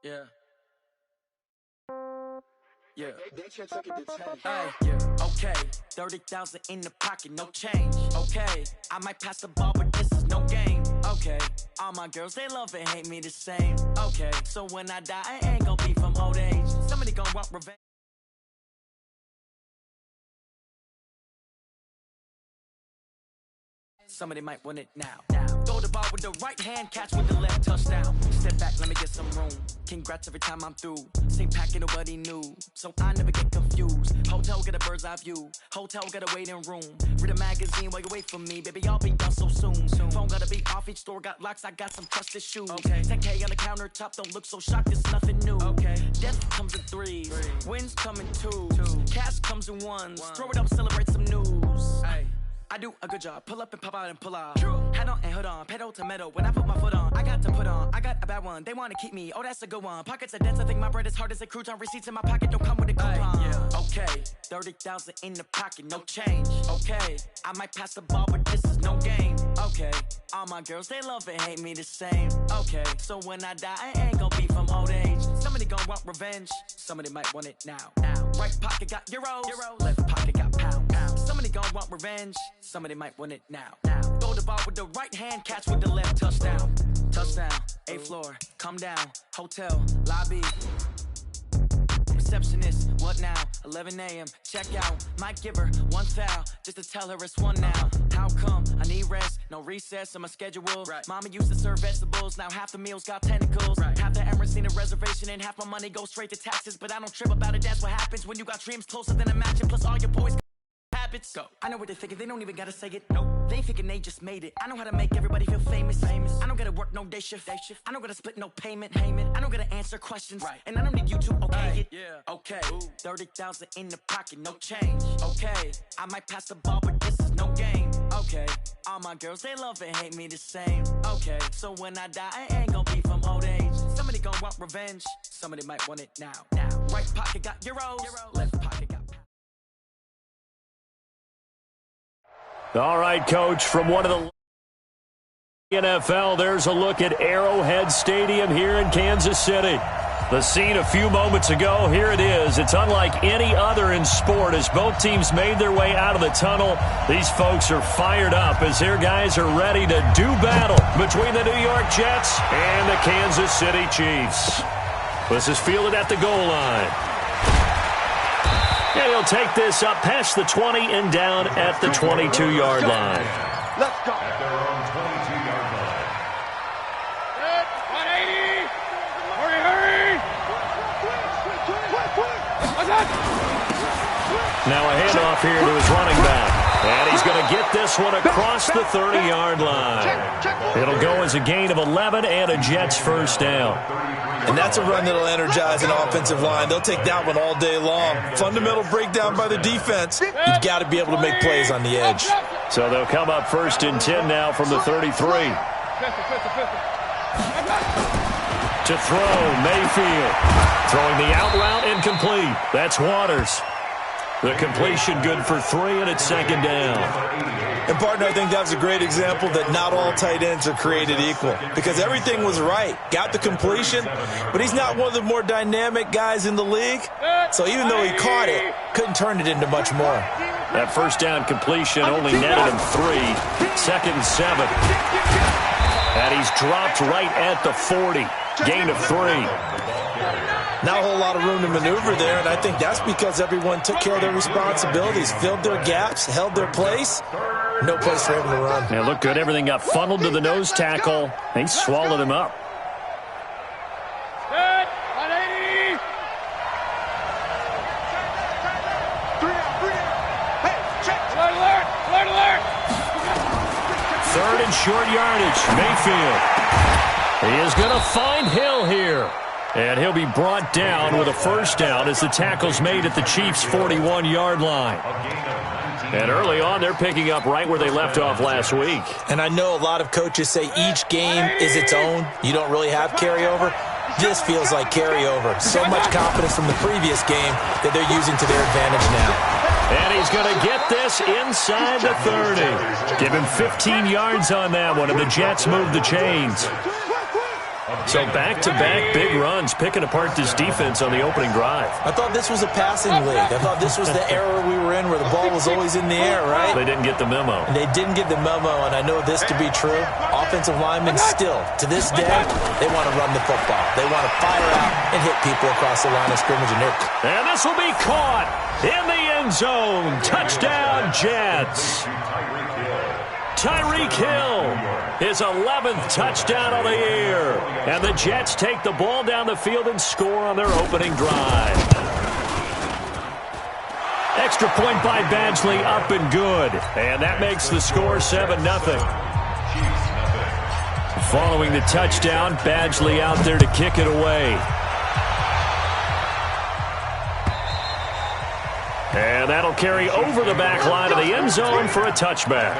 Yeah. Yeah. They can't take it to 10. Hey, yeah. Okay. 30,000 in the pocket, no change. Okay. I might pass the ball, but this is no game. Okay. All my girls, they love and hate me the same. Okay. So when I die, I ain't gonna be from old age. Somebody gonna want revenge. Somebody might want it now. Throw the ball with the right hand, catch with the left, touchdown. Step back, let me get some room. Congrats every time I'm through. Same packet, nobody knew, so I never get confused. Hotel got a bird's eye view. Hotel got a waiting room. Read a magazine while you wait for me, baby. I'll be done so soon. Phone gotta be off, each store got locks. I got some trusted shoes. Okay. 10K on the countertop, don't look so shocked. It's nothing new. Okay. Death comes in threes. Wins come in twos. Cash comes in ones. Throw it up, celebrate some news. Hey. I do a good job. Pull up and pop out and pull out. Head on and hood on. Pedal to metal. When I put my foot on, I got to put on. I got a bad one. They want to keep me. Oh, that's a good one. Pockets are dense. I think my bread is hard as a crouton. Receipts in my pocket don't come with a coupon. Yeah. Okay. 30,000 in the pocket. No change. Okay. I might pass the ball, but this is no game. Okay. All my girls, they love and hate me the same. Okay. So when I die, I ain't gonna be from old age. Somebody gonna want revenge. Somebody might want it now. Right pocket got euros. Left pocket got pounds. Somebody gonna want revenge. Somebody might want it now. Throw the ball with the right hand, catch with the left, touchdown. Touchdown, 8th floor, come down. Hotel, lobby. Receptionist, what now? 11 a.m., check out. Might give her one foul, just to tell her it's one now. How come? I need rest, no recess on my schedule. Right. Mama used to serve vegetables, now half the meals got tentacles. Right. Half the Emirates need a reservation and half my money goes straight to taxes. But I don't trip about it, that's what happens when you got dreams closer than a match. And plus all your boys habits. Go. I know what they're thinking, they don't even gotta say it. Nope. They thinking they just made it. I know how to make everybody feel famous. I don't gotta work no day shift. I don't gotta split no payment. I don't gotta answer questions. Right. And I don't need you to okay it. Yeah. Okay. 30,000 in the pocket, no change. Okay. I might pass the ball, but this is no game. Okay. All my girls, they love and hate me the same. Okay. So when I die, I ain't gonna be from old age. Somebody gonna want revenge. Somebody might want it now. Right pocket got euros. Left pocket got pounds. All right, Coach, from one of the NFL, there's a look at Arrowhead Stadium here in Kansas City. The scene a few moments ago, here it is. It's unlike any other in sport as both teams made their way out of the tunnel. These folks are fired up as their guys are ready to do battle between the New York Jets and the Kansas City Chiefs. This is fielded at the goal line. And he'll take this up past the 20 and down at the 22-yard line. Let's go. At their own 22-yard line. 180. Hurry. Now a handoff here to his running back. And he's going to get this one across the 30-yard line. It'll go as a gain of 11 and a Jets first down. And that's a run that'll energize an offensive line. They'll take that one all day long. Fundamental breakdown by the defense. You've got to be able to make plays on the edge. So they'll come up 1st and 10 now from the 33. To throw, Mayfield. Throwing the out route incomplete. That's Waters. The completion good for 3, and it's 2nd down. And, partner, I think that's a great example that not all tight ends are created equal because everything was right. Got the completion, but he's not one of the more dynamic guys in the league. So even though he caught it, couldn't turn it into much more. That first down completion only netted him 3. 2nd and 7. And he's dropped right at the 40. Gain of 3. Not a whole lot of room to maneuver there, and I think that's because everyone took care of their responsibilities, filled their gaps, held their place. No place for him to run. Yeah, looked good. Everything got funneled to the nose tackle. They swallowed him up. Good. 180. Alert. 3rd and short yardage. Mayfield. He is going to find Hill here. And he'll be brought down with a first down as the tackle's made at the Chiefs' 41-yard line. And early on, they're picking up right where they left off last week. And I know a lot of coaches say each game is its own. You don't really have carryover. This feels like carryover. So much confidence from the previous game that they're using to their advantage now. And he's going to get this inside the 30. Give him 15 yards on that one, and the Jets move the chains. So back-to-back big runs, picking apart this defense on the opening drive. I thought this was a passing league. I thought this was the era we were in where the ball was always in the air, right? They didn't get the memo. They didn't get the memo, and I know this to be true. Offensive linemen still, to this day, they want to run the football. They want to fire out and hit people across the line of scrimmage. And this will be caught in the end zone. Touchdown, Jets. Tyreek Hill, his 11th touchdown of the year. And the Jets take the ball down the field and score on their opening drive. Extra point by Badgley, up and good. And that makes the score 7-0. Following the touchdown, Badgley out there to kick it away. And that'll carry over the back line of the end zone for a touchback.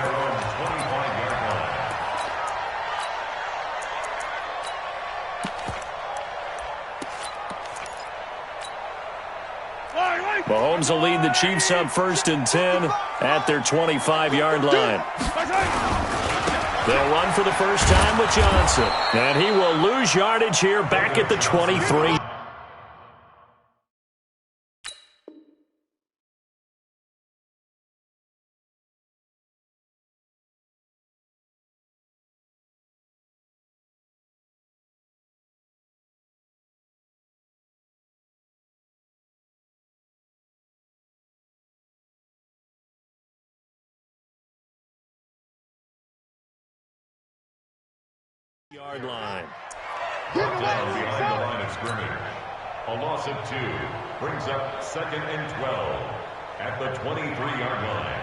Mahomes will lead the Chiefs up 1st and 10 at their 25-yard line. They'll run for the first time with Johnson. And he will lose yardage here back at the 23. Yard line. Down behind the line of scrimmage. A loss of 2 brings up 2nd and 12 at the 23-yard line.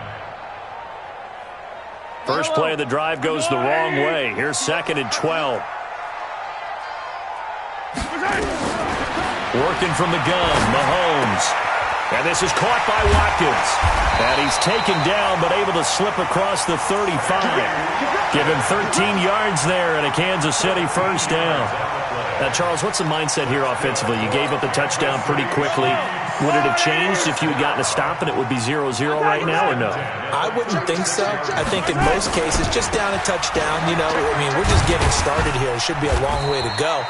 First play of the drive goes the wrong way. Here's 2nd and 12. Working from the gun, Mahomes. And this is caught by Watkins. And he's taken down, but able to slip across the 35. Give him 13 yards there and a Kansas City first down. Now, Charles, what's the mindset here offensively? You gave up the touchdown pretty quickly. Would it have changed if you had gotten a stop and it would be 0-0 right now, or no? I wouldn't think so. I think in most cases, just down a touchdown, you know, I mean, we're just getting started here. It should be a long way to go.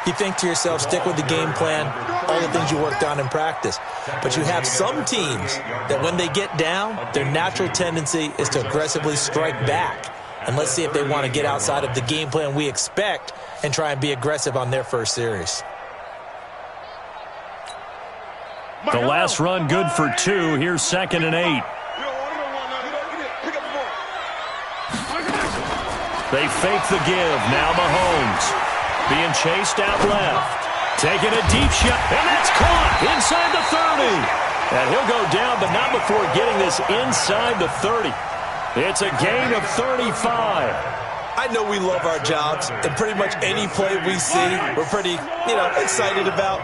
You think to yourself, stick with the game plan, all the things you worked on in practice. But you have some teams that when they get down, their natural tendency is to aggressively strike back. And let's see if they want to get outside of the game plan we expect and try and be aggressive on their first series. The last run good for 2. Here's 2nd and 8. They fake the give. Now Mahomes. Being chased out left. Taking a deep shot. And that's caught inside the 30. And he'll go down, but not before getting this inside the 30. It's a gain of 35. I know we love our jobs, and pretty much any play we see, we're pretty, excited about.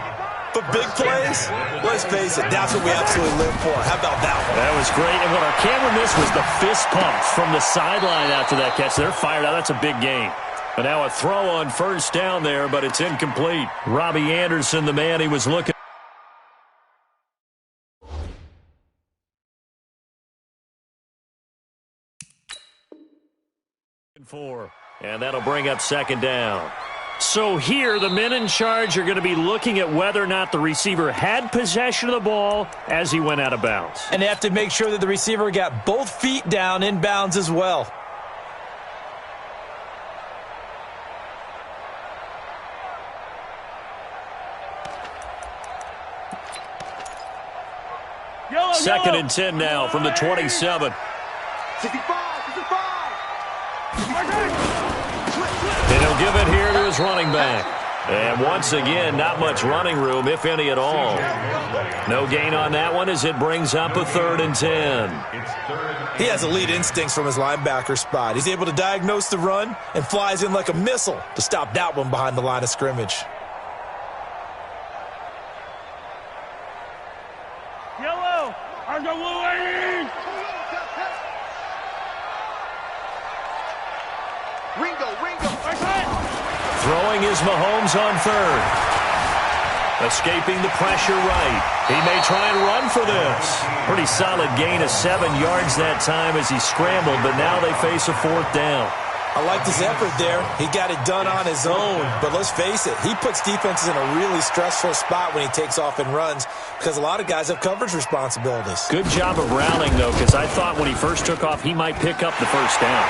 But big plays, let's face it, that's what we absolutely live for. How about that one? That was great. And what our camera missed was the fist pump from the sideline after that catch. They're fired out. That's a big gain. And now a throw on first down there, but it's incomplete. Robbie Anderson, the man he was looking for. And that'll bring up 2nd down. So here, the men in charge are going to be looking at whether or not the receiver had possession of the ball as he went out of bounds. And they have to make sure that the receiver got both feet down in bounds as well. Second and 10 now from the 27. 65. And he'll give it here to his running back. And once again, not much running room, if any at all. No gain on that one as it brings up a 3rd and 10. He has elite instincts from his linebacker spot. He's able to diagnose the run and flies in like a missile to stop that one behind the line of scrimmage. Yellow, are the Wolverines? Ringo. Throwing is Mahomes on 3rd. Escaping the pressure right. He may try and run for this. Pretty solid gain of 7 yards that time as he scrambled, but now they face a 4th down. I liked his effort there. He got it done on his own. But let's face it, he puts defenses in a really stressful spot when he takes off and runs because a lot of guys have coverage responsibilities. Good job of rallying, though, because I thought when he first took off, he might pick up the first down.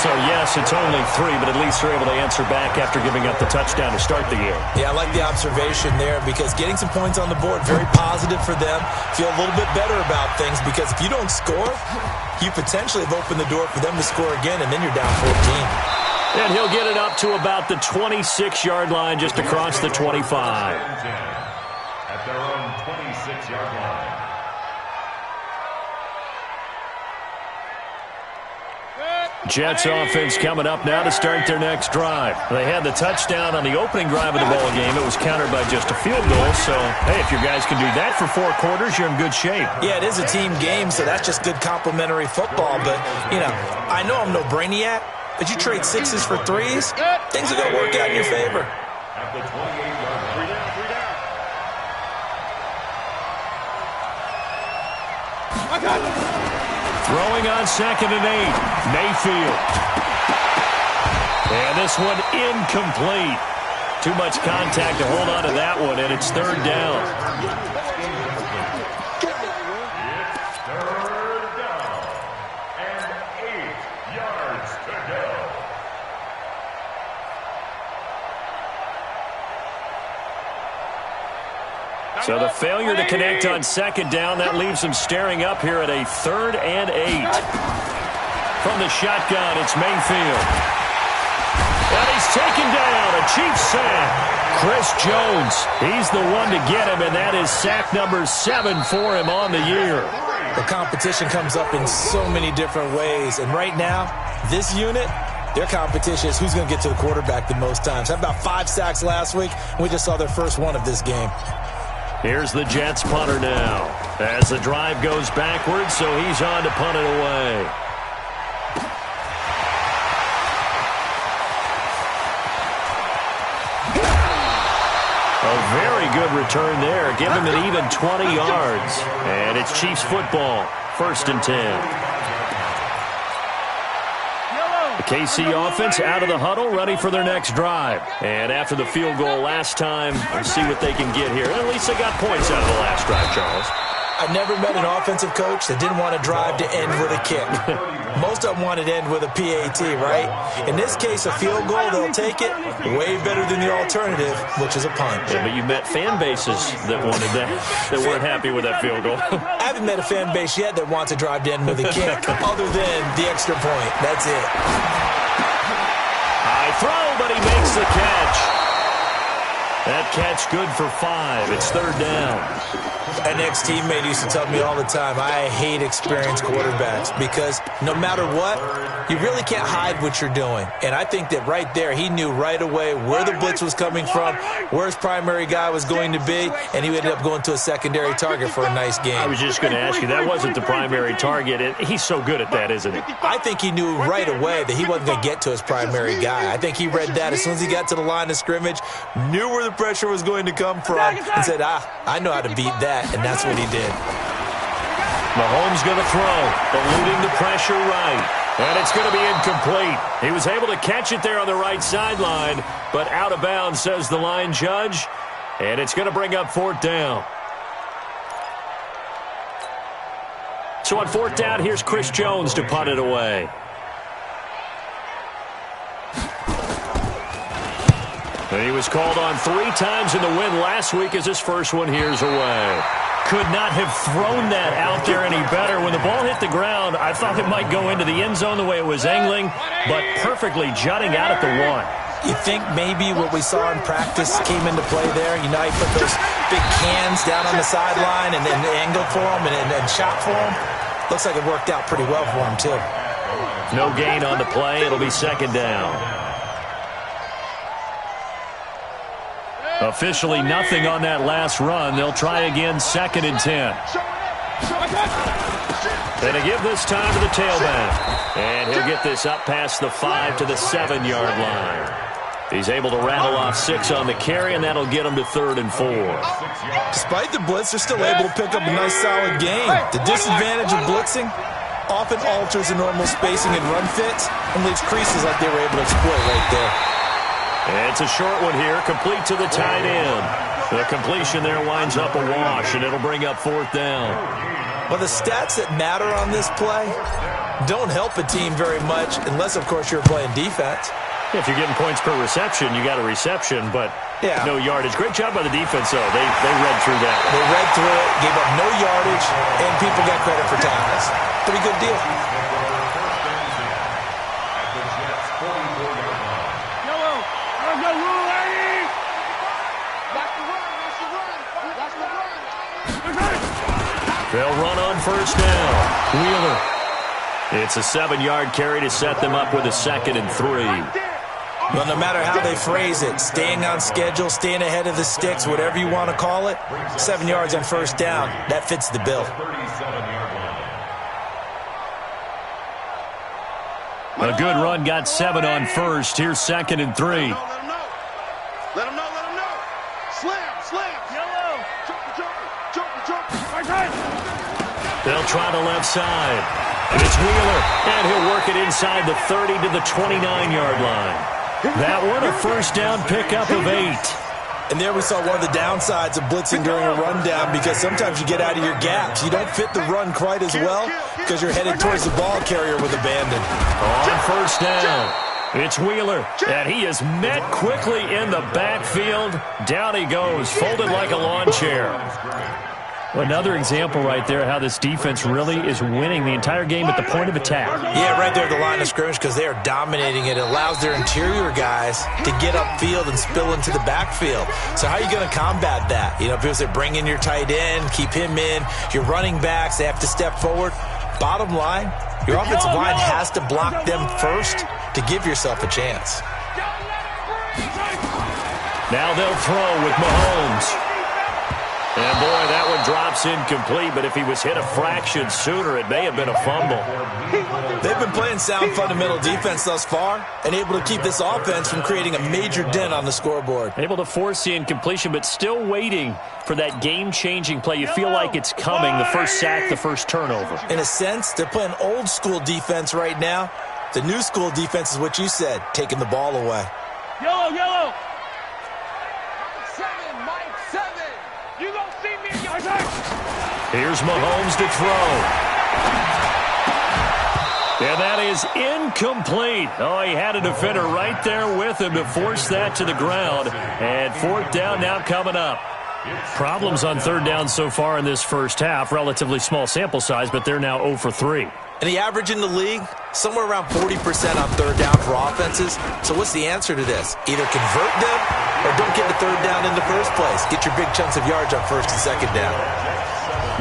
So, yes, it's only 3, but at least they're able to answer back after giving up the touchdown to start the year. Yeah, I like the observation there because getting some points on the board, very positive for them. Feel a little bit better about things because if you don't score, you potentially have opened the door for them to score again, and then you're down 14. And he'll get it up to about the 26-yard line, just across the 25. At their own 26-yard line. Jets offense coming up now to start their next drive. They had the touchdown on the opening drive of the ball game. It was countered by just a field goal. So, hey, if your guys can do that for 4 quarters, you're in good shape. Yeah, it is a team game, so that's just good complimentary football. But, you know, I know I'm no brainiac, but you trade 6s for 3s, things are going to work out in your favor. At the 28-yard line. I got it. Throwing on 2nd and 8. Mayfield. And this one incomplete. Too much contact to hold on to that one, and it's 3rd down. It's 3rd down. And 8 yards to go. So the failure to connect on 2nd down, that leaves them staring up here at a 3rd and 8. From the shotgun, it's Mayfield. And he's taken down, a cheap sack. Chris Jones, he's the one to get him, and that is sack number 7 for him on the year. The competition comes up in so many different ways, and right now, this unit, their competition is who's going to get to the quarterback the most times. Had about 5 sacks last week, and we just saw their first one of this game. Here's the Jets punter now. As the drive goes backwards, so he's on to punt it away. A very good return there. Give him an even 20 yards. And it's Chiefs football. 1st and 10. The KC offense out of the huddle, ready for their next drive. And after the field goal last time, we'll see what they can get here. And at least they got points out of the last drive, Charles. I've never met an offensive coach that didn't want to drive to end with a kick. Most of them wanted to end with a PAT, right? In this case, a field goal, they'll take it. Way better than the alternative, which is a punt. Yeah, but you met fan bases that wanted that, that weren't happy with that field goal. I haven't met a fan base yet that wants to drive to end with a kick, other than the extra point. That's it. High throw, but he makes the catch. That catch good for 5. It's 3rd down. An ex-teammate used to tell me all the time, I hate experienced quarterbacks because no matter what, you really can't hide what you're doing. And I think that right there, he knew right away where the blitz was coming from, where his primary guy was going to be, and he ended up going to a secondary target for a nice game. I was just going to ask you, that wasn't the primary target. And he's so good at that, isn't he? I think he knew right away that he wasn't going to get to his primary guy. I think he read that as soon as he got to the line of scrimmage, knew where the pressure was going to come from, and said, I know how to beat that. And that's what he did. Mahomes going to throw, eluding the pressure right. And it's going to be incomplete. He was able to catch it there on the right sideline, but out of bounds, says the line judge. And it's going to bring up 4th down. So on 4th down, here's Chris Jones to punt it away. And he was called on 3 times in the win last week as his first one here's away. Could not have thrown that out there any better. When the ball hit the ground, I thought it might go into the end zone the way it was angling, but perfectly jutting out at the 1. You think maybe what we saw in practice came into play there? You know, he put those big cans down on the sideline and then angled for him and shot for him. Looks like it worked out pretty well for him, too. No gain on the play. It'll be 2nd down. Officially nothing on that last run. They'll try again, 2nd and 10. And to give this time to the tailback. And he'll get this up past the 5 to the 7-yard line. He's able to rattle off 6 on the carry, and that'll get him to 3rd and 4. Despite the blitz, they're still able to pick up a nice, solid gain. The disadvantage of blitzing often alters the normal spacing and run fits. and leaves creases like they were able to exploit right there. It's a short one here, complete to the tight end. The completion there winds up a wash, and it'll bring up 4th down. Well, the stats that matter on this play don't help a team very much unless, of course, you're playing defense. If you're getting points per reception, you got a reception, but no yardage. Great job by the defense, though. They read through that. They read through it, gave up no yardage, and people got credit for tackles. Pretty good deal. They'll run on 1st down. Wheeler. It's a 7-yard carry to set them up with a 2nd and 3. Well, no matter how they phrase it, staying on schedule, staying ahead of the sticks, whatever you want to call it, 7 yards on 1st down, that fits the bill. A good run got 7 on 1st. Here's 2nd and 3. Let him know. Slam. Yellow. Joker. They'll try the left side. And it's Wheeler. And he'll work it inside the 30 to the 29-yard line. That one, a 1st down pickup of 8. And there we saw one of the downsides of blitzing during a rundown, because sometimes you get out of your gaps. You don't fit the run quite as well because you're headed towards the ball carrier with abandon. On 1st down, it's Wheeler. And he is met quickly in the backfield. Down he goes, folded like a lawn chair. Another example right there how this defense really is winning the entire game at the point of attack. Yeah, right there at the line of scrimmage, because they are dominating it. It allows their interior guys to get upfield and spill into the backfield. So how are you going to combat that? You know, people say bring in your tight end, keep him in. Your running backs, they have to step forward. Bottom line, your offensive line has to block them first to give yourself a chance. Now they'll throw with Mahomes. And, boy, that one drops incomplete, but if he was hit a fraction sooner, it may have been a fumble. They've been playing sound fundamental defense thus far and able to keep this offense from creating a major dent on the scoreboard. Able to force the incompletion, but still waiting for that game-changing play. You feel like it's coming, the first sack, the first turnover. In a sense, they're playing old-school defense right now. The new school defense is what you said, taking the ball away. Yellow. You don't see me in your time. Here's Mahomes to throw. And that is incomplete. Oh, he had a defender right there with him to force that to the ground. And 4th down now coming up. Problems on 3rd down so far in this first half. Relatively small sample size, but they're now 0 for 3. And the average in the league, somewhere around 40% on 3rd down for offenses. So what's the answer to this? Either convert them or don't get the 3rd down in the first place. Get your big chunks of yards on 1st and 2nd down.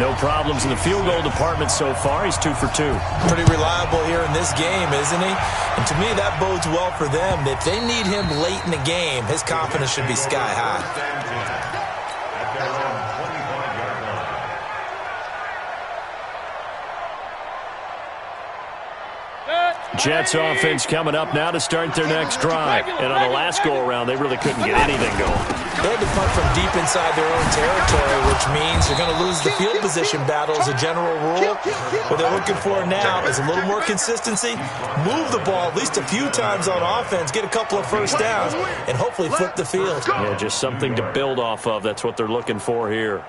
No problems in the field goal department so far. He's 2 for 2. Pretty reliable here in this game, isn't he? And to me, that bodes well for them. If they need him late in the game, his confidence should be sky high. Jets offense coming up now to start their next drive. And on the last go-around, they really couldn't get anything going. They had to punt from deep inside their own territory, which means they're going to lose the field position battle as a general rule. What they're looking for now is a little more consistency, move the ball at least a few times on offense, get a couple of 1st downs, and hopefully flip the field. Yeah, just something to build off of. That's what they're looking for here.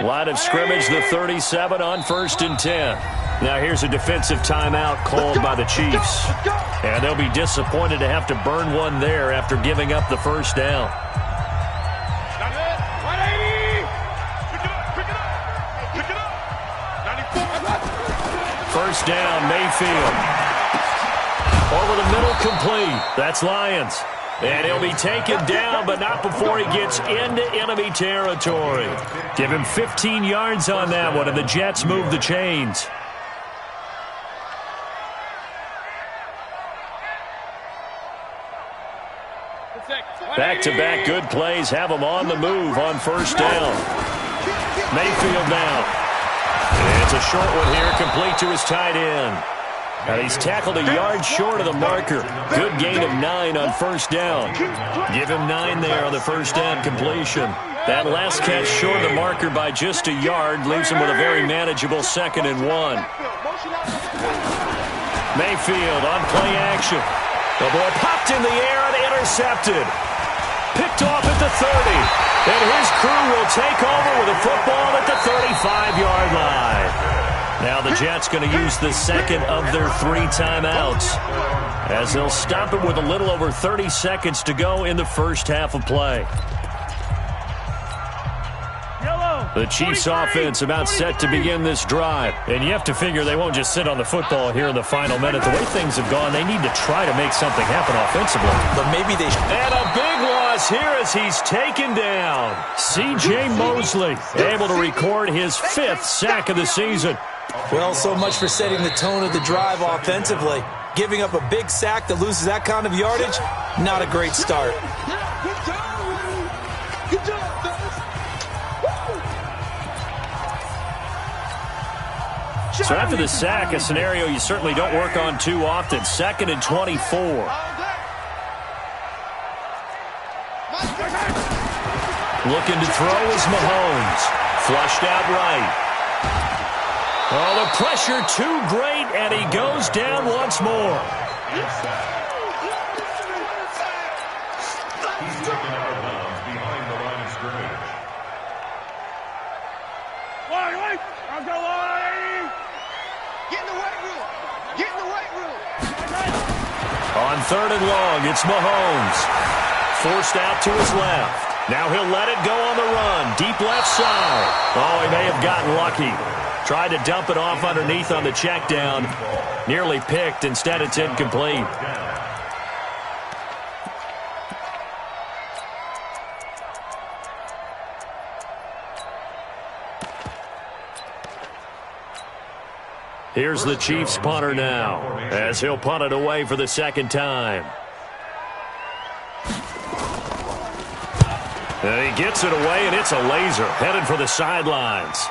Line of scrimmage, the 37 on 1st and 10. Now here's a defensive timeout called by the Chiefs. And they'll be disappointed to have to burn one there after giving up the 1st down. First down, Mayfield. Over the middle, complete. That's Lions. And he'll be taken down, but not before he gets into enemy territory. Give him 15 yards on that one, and the Jets move the chains. Back-to-back good plays have him on the move on 1st down. Mayfield now. And it's a short one here, complete to his tight end. And he's tackled a yard short of the marker. Good gain of 9 on 1st down. Give him 9 there on the 1st down completion. That last catch short of the marker by just a yard leaves him with a very manageable 2nd and 1. Mayfield on play action. The ball popped in the air and intercepted. Picked off at the 30. And his crew will take over with a football at the 35-yard line. Now the Jets going to use the second of their 3 timeouts, as they'll stop it with a little over 30 seconds to go in the first half of play. The Chiefs offense about set to begin this drive. And you have to figure they won't just sit on the football here in the final minute. The way things have gone, they need to try to make something happen offensively. But maybe they should. And a big loss here as he's taken down. C.J. Mosley able to record his 5th sack of the season. Well, so much for setting the tone of the drive offensively. Giving up a big sack that loses that kind of yardage, not a great start. Good job, So after the sack, a scenario you certainly don't work on too often. 2nd and 24. Looking to throw is Mahomes. Flushed out right. Oh, the pressure too great, and he goes down once more. He's taken out of bounds behind the line of scrimmage. Wait, I'll go away. Get in the weight room. Get in the weight room. On 3rd and long, it's Mahomes. Forced out to his left. Now he'll let it go on the run. Deep left side. Oh, he may have gotten lucky. Tried to dump it off underneath on the check down. Nearly picked. Instead, it's incomplete. Here's the Chiefs punter now, as he'll punt it away for the 2nd time. And he gets it away, and it's a laser, headed for the sidelines.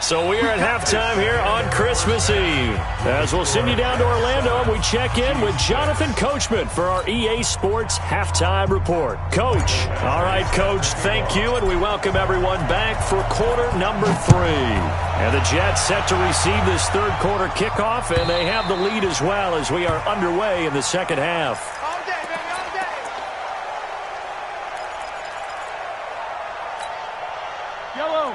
So we are at halftime here on Christmas Eve. As we'll send you down to Orlando, and we check in with Jonathan Coachman for our EA Sports Halftime Report. Coach. All right, Coach, thank you, and we welcome everyone back for quarter number 3. And the Jets set to receive this 3rd quarter kickoff, and they have the lead as well as we are underway in the 2nd half. All day, baby, all day.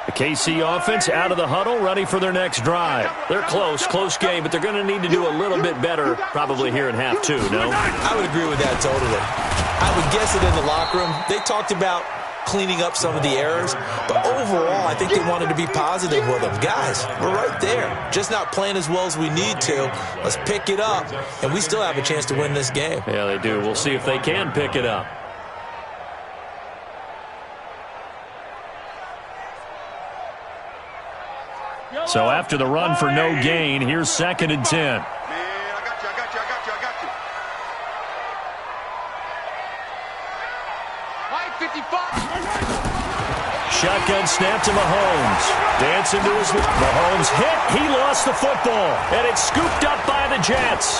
The KC offense out of the huddle, ready for their next drive. They're close game, but they're going to need to do a little bit better probably here in half 2, no? I would agree with that totally. I would guess it in the locker room. They talked about cleaning up some of the errors, but overall, I think they wanted to be positive with them. Guys, we're right there. Just not playing as well as we need to. Let's pick it up, and we still have a chance to win this game. Yeah, they do. We'll see if they can pick it up. So after the run for no gain, here's 2nd and 10. Man, I got you. Mike, 55. Shotgun snap to Mahomes. Dancing to his... Mahomes hit. He lost the football. And it's scooped up by the Jets.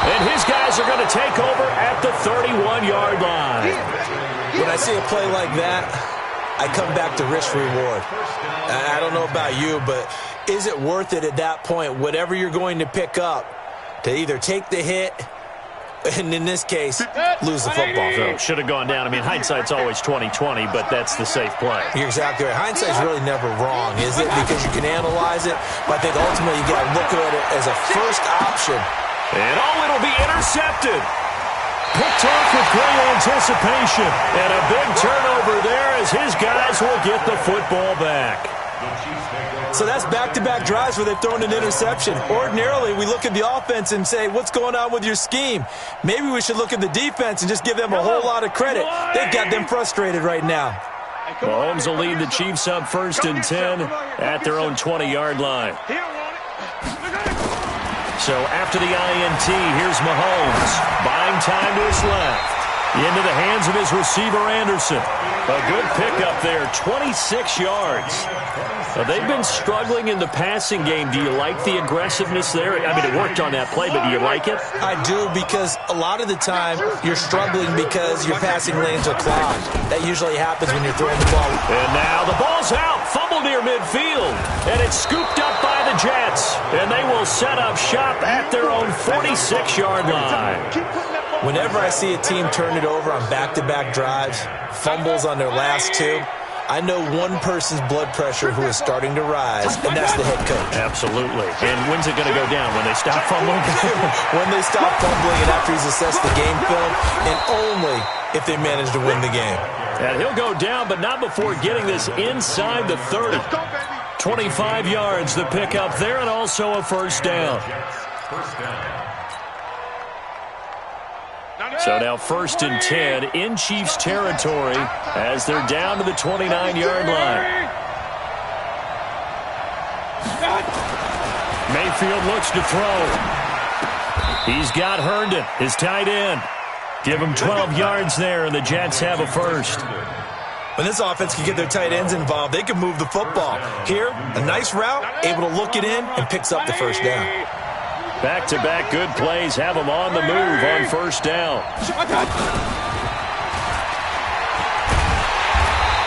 And his guys are going to take over at the 31-yard line. When I see a play like that, I come back to risk-reward. I don't know about you, but is it worth it at that point, whatever you're going to pick up, to either take the hit, and in this case, lose the football? So should have gone down. I mean, hindsight's always 20/20, but that's the safe play. You're exactly right. Hindsight's really never wrong, is it? Because you can analyze it, but I think ultimately you got to look at it as a first option. And it'll be intercepted. Picked off with great anticipation. And a big turnover there as his guys will get the football back. So that's back-to-back drives where they've thrown an interception. Ordinarily, we look at the offense and say, what's going on with your scheme? Maybe we should look at the defense and just give them a whole lot of credit. They've got them frustrated right now. Mahomes will lead the Chiefs up 1st and 10 at their own 20-yard line. So after the INT, here's Mahomes. Buying time to his left. Into the hands of his receiver, Anderson. A good pickup there, 26 yards. They've been struggling in the passing game. Do you like the aggressiveness there? I mean, it worked on that play, but do you like it? I do, because a lot of the time you're struggling because your passing lanes are clogged. That usually happens when you're throwing the ball. And now the ball's out. Fumble near midfield. And it's scooped up by the Jets. And they will set up shop at their own 46-yard line. Whenever I see a team turn it over on back-to-back drives, fumbles on their last two, I know one person's blood pressure who is starting to rise, and that's the head coach. Absolutely. And when's it going to go down? When they stop fumbling? When they stop fumbling and after he's assessed the game film, and only if they manage to win the game. And he'll go down, but not before getting this inside the 30. 25 yards, the pickup there, and also a first down. So now 1st and 10 in Chiefs territory as they're down to the 29-yard line. Mayfield looks to throw. He's got Herndon, his tight end. Give him 12 yards there, and the Jets have a first. When this offense can get their tight ends involved, they can move the football. Here, a nice route, able to look it in, and picks up the first down. Back-to-back good plays have them on the move on first down.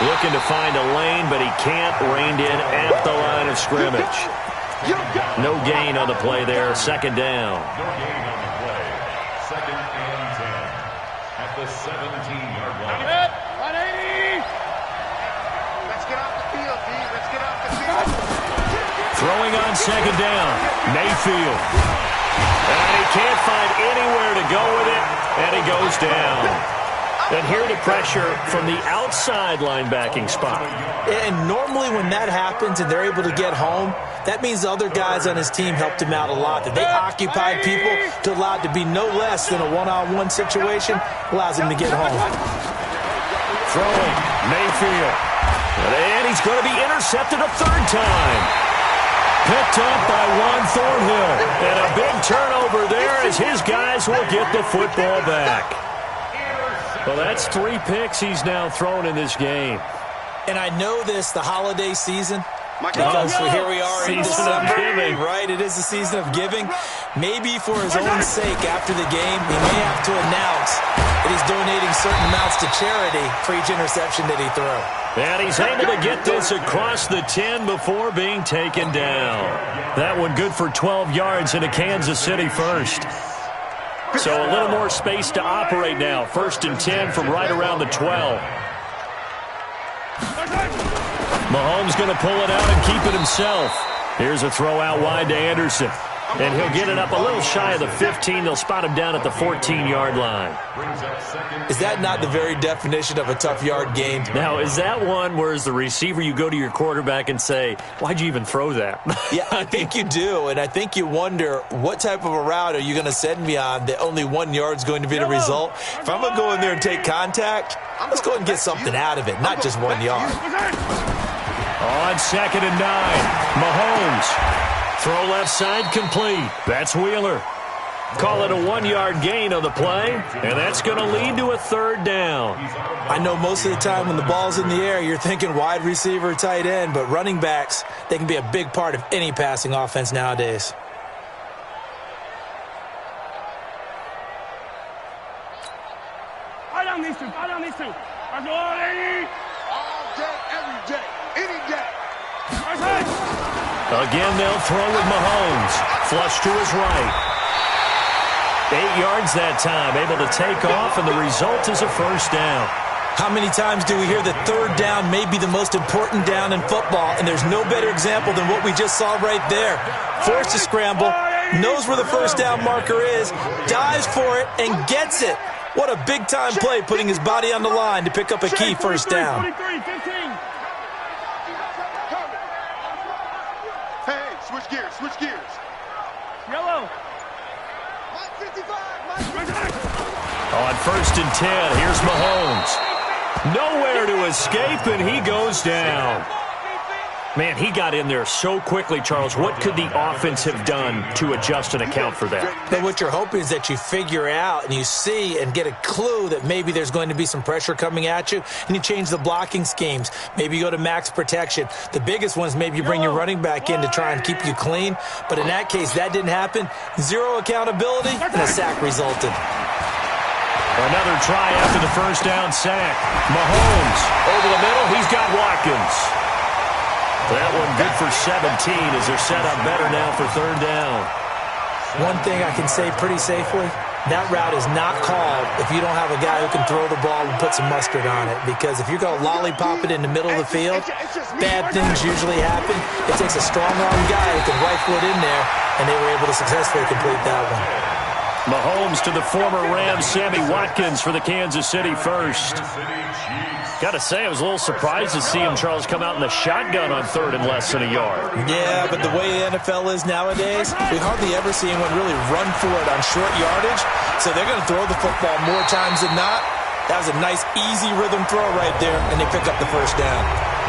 Looking to find a lane, but he can't. Reined in at the line of scrimmage. No gain on the play there. Second down. No gain on the play. 2nd and 10 at the 17-yard line. 180. Let's get off the field, D. Let's get off the field. Throwing on second down. Mayfield. And he can't find anywhere to go with it, and he goes down. And here the pressure from the outside linebacking spot. And normally when that happens and they're able to get home, that means the other guys on his team helped him out a lot. That they occupied people to allow it to be no less than a one-on-one situation, allows him to get home. Throwing, Mayfield. And he's going to be intercepted a third time. Picked up by Juan Thornhill. And a big turnover there as his guys will get the football back. Well, that's 3 picks he's now thrown in this game. And I know this, the holiday season, because here we are in December, right? It is the season of giving. Maybe for his own sake after the game, he may have to announce that he's donating certain amounts to charity for each interception that he threw. And he's able to get this across the 10 before being taken down. That one good for 12 yards into Kansas City first. So a little more space to operate now. 1st and 10 from right around the 12. Mahomes going to pull it out and keep it himself. Here's a throw out wide to Anderson. And he'll get it up a little shy of the 15. They'll spot him down at the 14-yard line. Is that not the very definition of a tough yard gain? Now, is that one where as the receiver you go to your quarterback and say, why'd you even throw that? Yeah, I think you do. And I think you wonder, what type of a route are you going to send me on that only 1 yard's going to be the result? If I'm going to go in there and take contact, let's go and get something out of it, not just 1 yard. On 2nd and 9, Mahomes. Throw left side complete. That's Wheeler. Call it a 1-yard gain on the play, and that's going to lead to a third down. I know most of the time when the ball's in the air, you're thinking wide receiver, tight end, but running backs, they can be a big part of any passing offense nowadays. Fight on these two. Fight on these two. All day, every day, any day. Again, they'll throw with Mahomes. Flush to his right. 8 yards that time, able to take off, and the result is a first down. How many times do we hear that third down may be the most important down in football, and there's no better example than what we just saw right there. Forced to scramble, knows where the first down marker is, dives for it, and gets it. What a big-time play, putting his body on the line to pick up a key first down. 23, 15. Hey, switch gears, switch gears. Yellow. On 1st and 10, here's Mahomes. Nowhere to escape, and he goes down. Man, he got in there so quickly, Charles. What could the offense have done to adjust and account for that? But what you're hoping is that you figure out and you see and get a clue that maybe there's going to be some pressure coming at you, and you change the blocking schemes. Maybe you go to max protection. The biggest one is maybe you bring your running back in to try and keep you clean. But in that case, that didn't happen. Zero accountability, and a sack resulted. Another try after the first down sack. Mahomes over the middle. He's got Watkins. That one good for 17 as they're set up better now for third down. One thing I can say pretty safely, that route is not called if you don't have a guy who can throw the ball and put some mustard on it. Because if you're going to lollipop it in the middle of the field, bad things usually happen. It takes a strong-arm guy who can rifle it in there, and they were able to successfully complete that one. Mahomes to the former Rams, Sammy Watkins for the Kansas City first. Got to say, I was a little surprised to see him, Charles, come out in the shotgun on third and less than a yard. Yeah, but the way the NFL is nowadays, we hardly ever see anyone really run for it on short yardage. So they're going to throw the football more times than not. That was a nice, easy rhythm throw right there, and they pick up the first down.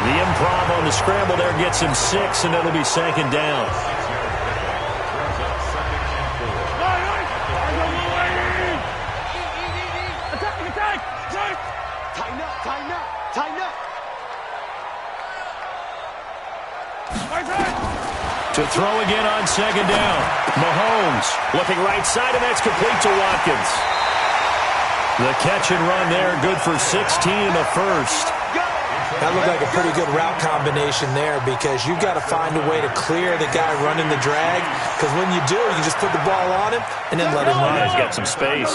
The improv on the scramble there gets him 6, and it'll be second down. To throw again on second down. Mahomes looking right side, and that's complete to Watkins. The catch and run there, good for 16 in the first. That looked like a pretty good route combination there because you've got to find a way to clear the guy running the drag, because when you do, you just put the ball on him and then let him run. He's got some space.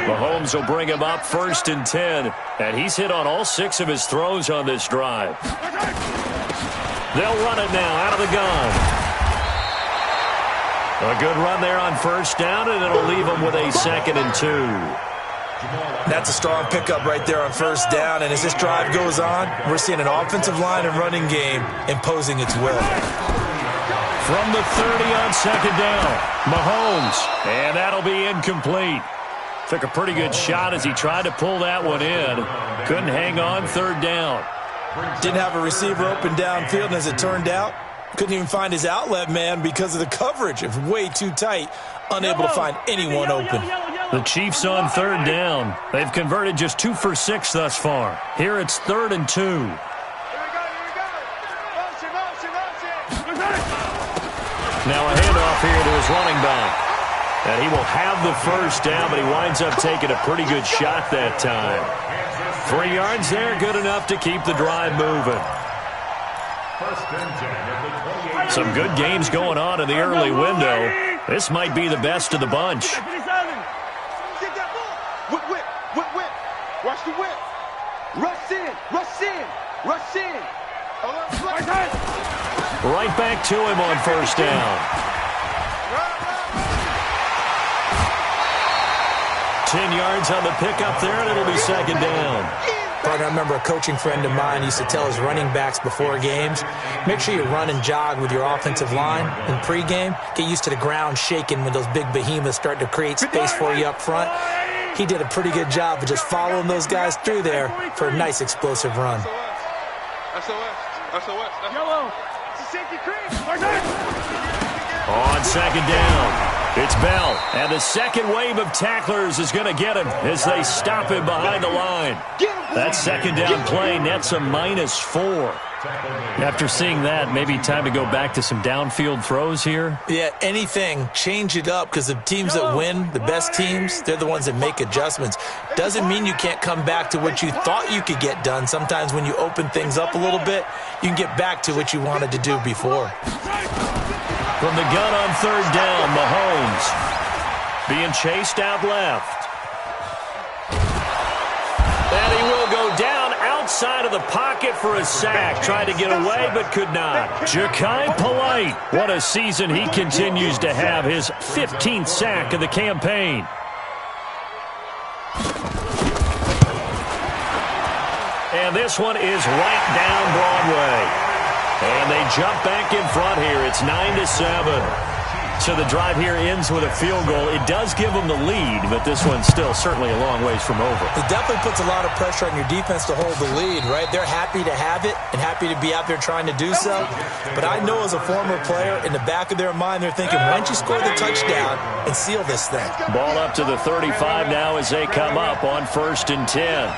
Mahomes will bring him up 1st and 10, and he's hit on all 6 of his throws on this drive. They'll run it now out of the gun. A good run there on first down, and it'll leave them with a 2nd and 2. That's a strong pickup right there on first down, and as this drive goes on, we're seeing an offensive line and running game imposing its will. From the 30 on second down, Mahomes, and that'll be incomplete. Took a pretty good shot as he tried to pull that one in. Couldn't hang on third down. Didn't have a receiver open downfield, and as it turned out, couldn't even find his outlet man because of the coverage. It was way too tight, unable to find anyone open. The Chiefs on third down. They've converted just 2 for 6 thus far. Here it's 3rd and 2. Now a handoff here to his running back. And he will have the first down, but he winds up taking a pretty good shot that time. 3 yards there, good enough to keep the drive moving. Some good games going on in the early window. This might be the best of the bunch. Whip, whip, whip, whip. Watch the whip. Rush in, rush in, rush in. Right back to him on first down. 10 yards on the pickup there, and it'll be second down. Partner, I remember a coaching friend of mine used to tell his running backs before games, make sure you run and jog with your offensive line in pregame. Get used to the ground shaking when those big behemoths start to create space for you up front. He did a pretty good job of just following those guys through there for a nice explosive run. On second down, it's Bell, and the second wave of tacklers is going to get him as they stop him behind the line. That second down play nets a -4. After seeing that, maybe time to go back to some downfield throws here. Yeah, anything, change it up, because the teams that win, the best teams, they're the ones that make adjustments. Doesn't mean you can't come back to what you thought you could get done. Sometimes when you open things up a little bit, you can get back to what you wanted to do before. From the gun on third down, Mahomes being chased out left. And he will go down outside of the pocket for a sack. Tried to get away, but could not. Ja'Kai Polite, what a season he continues to have. His 15th sack of the campaign. And this one is right down Broadway. And they jump back in front here. It's 9-7. So the drive here ends with a field goal. It does give them the lead, but this one's still certainly a long ways from over. It definitely puts a lot of pressure on your defense to hold the lead, right? They're happy to have it and happy to be out there trying to do so. But I know as a former player, in the back of their mind, they're thinking, why don't you score the touchdown and seal this thing? Ball up to the 35 now as they come up on 1st and 10.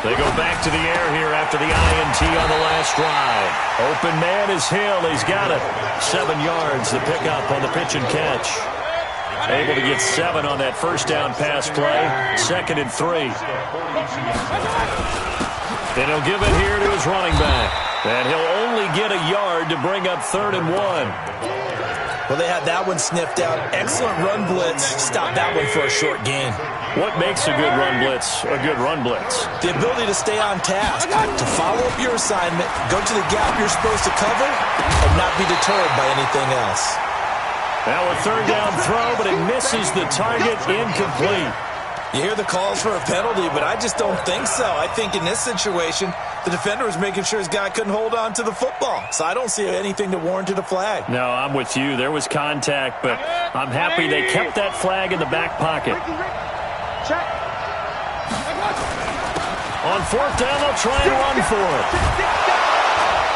They go back to the air here after the INT on the last drive. Open man is Hill. He's got it. 7 yards, the pickup on the pitch and catch. Able to get 7 on that first down pass play. 2nd and 3. Then he'll give it here to his running back. And he'll only get a yard to bring up 3rd and 1. Well, they had that one sniffed out. Excellent run blitz. Stop that one for a short gain. What makes a good run blitz a good run blitz? The ability to stay on task, to follow up your assignment, go to the gap you're supposed to cover, and not be deterred by anything else. Now a 3rd down throw, but it misses the target, incomplete. You hear the calls for a penalty, but I just don't think so. I think in this situation, the defender was making sure his guy couldn't hold on to the football. So I don't see anything that warranted a flag. No, I'm with you. There was contact, but I'm happy they kept that flag in the back pocket. On 4th down, they'll try and run for it.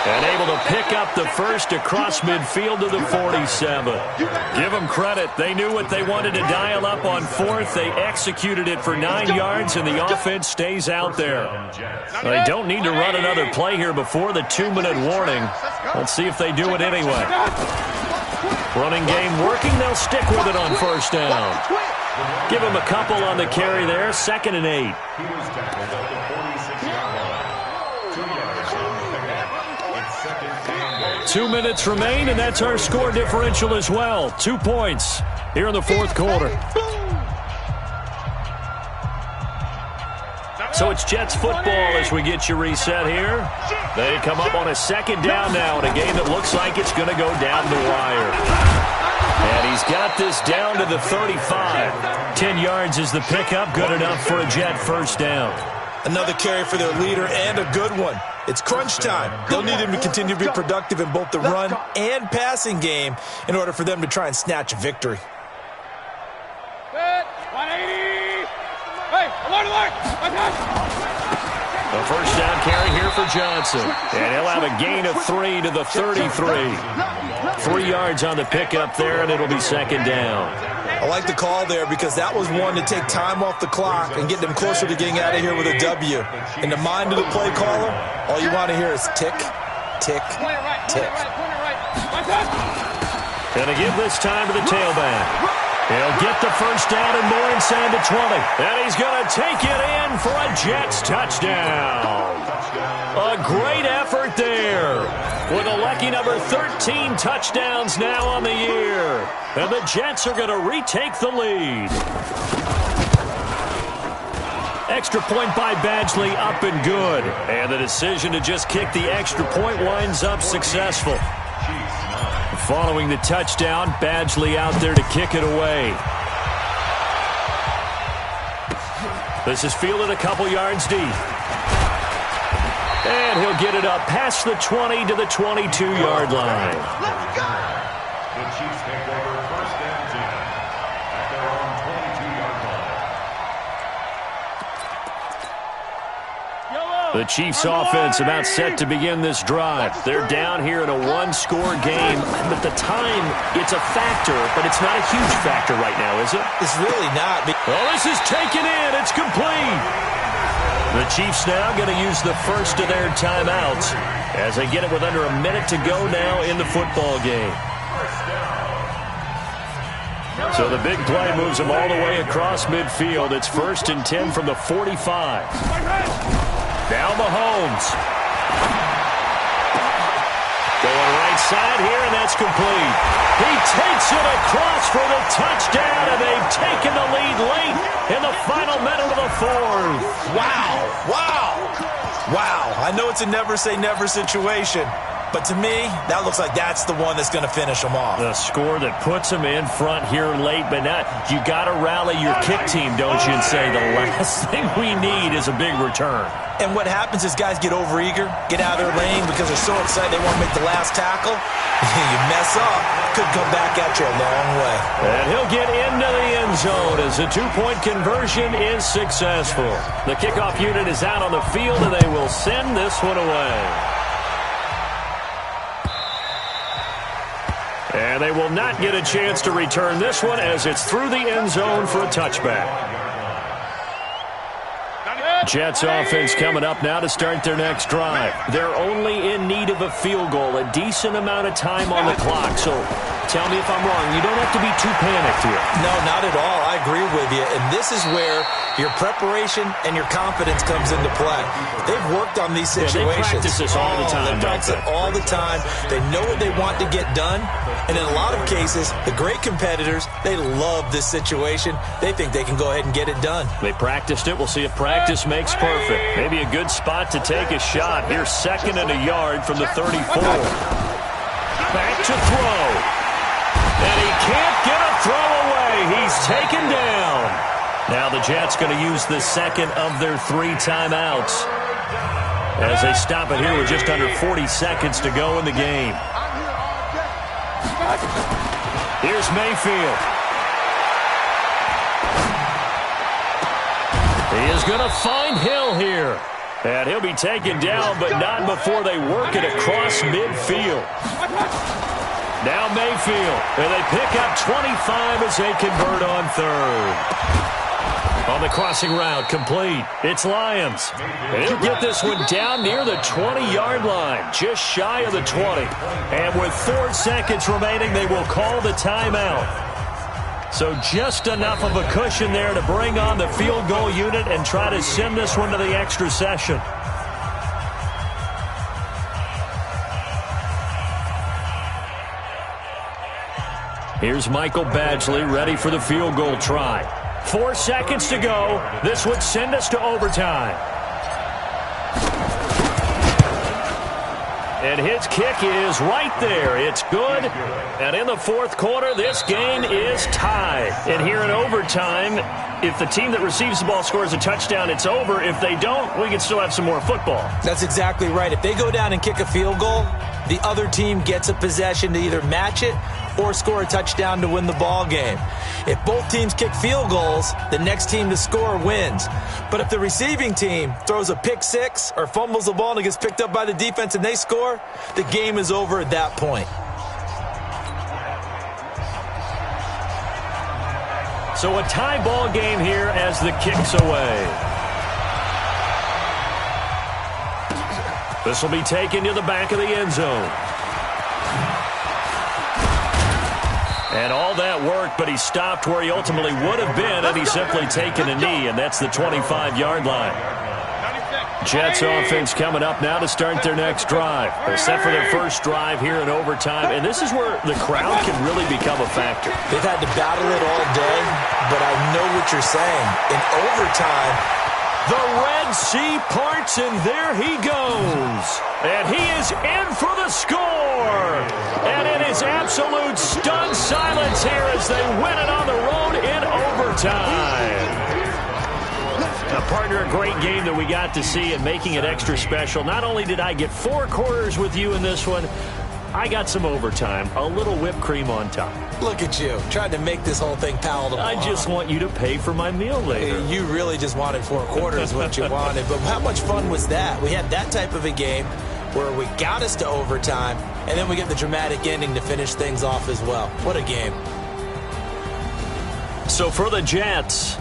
And able to pick up the first across midfield to the 47. Give them credit. They knew what they wanted to dial up on 4th. They executed it for 9 yards, and the offense stays out there. They don't need to run another play here before the 2-minute warning. Let's see if they do it anyway. Running game working. They'll stick with it on 1st down. Give them a couple on the carry there. 2nd and 8. 2 minutes remain, and that's our score differential as well. 2 points here in the 4th quarter. So it's Jets football as we get you reset here. They come up on a 2nd down now in a game that looks like it's going to go down the wire. And he's got this down to the 35. 10 yards is the pickup, good enough for a Jet 1st down. Another carry for their leader, and a good one. It's crunch time. They'll need him to continue to be productive in both the run and passing game in order for them to try and snatch a victory. 180. Hey, alert! The 1st down carry here for Johnson. And he'll have a gain of 3 to the 33. 3 yards on the pickup there, and it'll be 2nd down. I like the call there because that was one to take time off the clock and get them closer to getting out of here with a W. In the mind of the play caller, all you want to hear is tick, tick, tick. Gonna give this time to the tailback. He'll get the 1st down and more inside the 20. And he's going to take it in for a Jets touchdown. A great effort there. With a lucky number 13 touchdowns now on the year. And the Jets are going to retake the lead. Extra point by Badgley, up and good. And the decision to just kick the extra point winds up successful. Following the touchdown, Badgley out there to kick it away. This is fielded a couple yards deep. And he'll get it up past the 20 to the 22-yard line. Let's go! The Chiefs take over 1st and 10 at their own 22-yard line. The Chiefs offense about set to begin this drive. They're down here in a one-score game. But the time, it's a factor, but it's not a huge factor right now, is it? It's really not. Well, this is taken in. It's complete. The Chiefs now going to use the first of their timeouts as they get it with under a minute to go now in the football game. So the big play moves them all the way across midfield. It's 1st and 10 from the 45. Now Mahomes. Going right side here, and that's complete. He takes it across for the touchdown, and they've taken the lead late in the final minute of the 4th. Wow. Wow. Wow. I know it's a never say never situation, But to me, that looks like that's the one that's going to finish them off. The score that puts them in front here late, but now you got to rally your kick team, don't you, and say the last thing we need is a big return. And what happens is guys get overeager, get out of their lane because they're so excited they want to make the last tackle. You mess up, could come back at you a long way. And he'll get into the end zone as the two-point conversion is successful. The kickoff unit is out on the field, and they will send this one away. And they will not get a chance to return this one as it's through the end zone for a touchback. Jets offense coming up now to start their next drive. They're only in need of a field goal, a decent amount of time on the clock. So tell me if I'm wrong. You don't have to be too panicked here. No, not at all. I agree with you. And this is where your preparation and your confidence comes into play. They've worked on these situations. They practice this all the time. They practice it all the time. They know what they want to get done. And in a lot of cases, the great competitors, they love this situation. They think they can go ahead and get it done. They practiced it. We'll see if practice makes perfect. Maybe a good spot to take a shot. Here's 2nd and a yard from the 34. Back to throw. And he can't get a throw away. He's taken down. Now the Jets going to use the second of their 3 timeouts as they stop it here with just under 40 seconds to go in the game. Here's Mayfield. He is going to find Hill here. And he'll be taken down, but not before they work it across midfield. Now Mayfield. And they pick up 25 as they convert on 3rd. On the crossing route, complete. It's Lyons. And he'll get this one down near the 20-yard line, just shy of the 20. And with 4 seconds remaining, they will call the timeout. So just enough of a cushion there to bring on the field goal unit and try to send this one to the extra session. Here's Michael Badgley ready for the field goal try. 4 seconds to go. This would send us to overtime. And his kick is right there. It's good. And in the 4th quarter, this game is tied. And here in overtime, if the team that receives the ball scores a touchdown, it's over. If they don't, we can still have some more football. That's exactly right. If they go down and kick a field goal, the other team gets a possession to either match it or score a touchdown to win the ball game. If both teams kick field goals, the next team to score wins. But if the receiving team throws a pick 6 or fumbles the ball and it gets picked up by the defense and they score, the game is over at that point. So a tie ball game here as the kick's away. This will be taken to the back of the end zone. And all that worked, but he stopped where he ultimately would have been had he simply taken a knee, and that's the 25-yard line. Jets offense coming up now to start their next drive. They're set for their first drive here in overtime, and this is where the crowd can really become a factor. They've had to battle it all day, but I know what you're saying. In overtime, the Red Sea parts, and there he goes. And he is in for the score. And it is absolute stunned silence here as they win it on the road in overtime. Now, partner, a great game that we got to see and making it extra special. Not only did I get 4 quarters with you in this one, I got some overtime, a little whipped cream on top. Look at you, trying to make this whole thing palatable. I just want you to pay for my meal later. You really just wanted 4 quarters, what you wanted. But how much fun was that? We had that type of a game where we got us to overtime, and then we get the dramatic ending to finish things off as well. What a game. So for the Jets,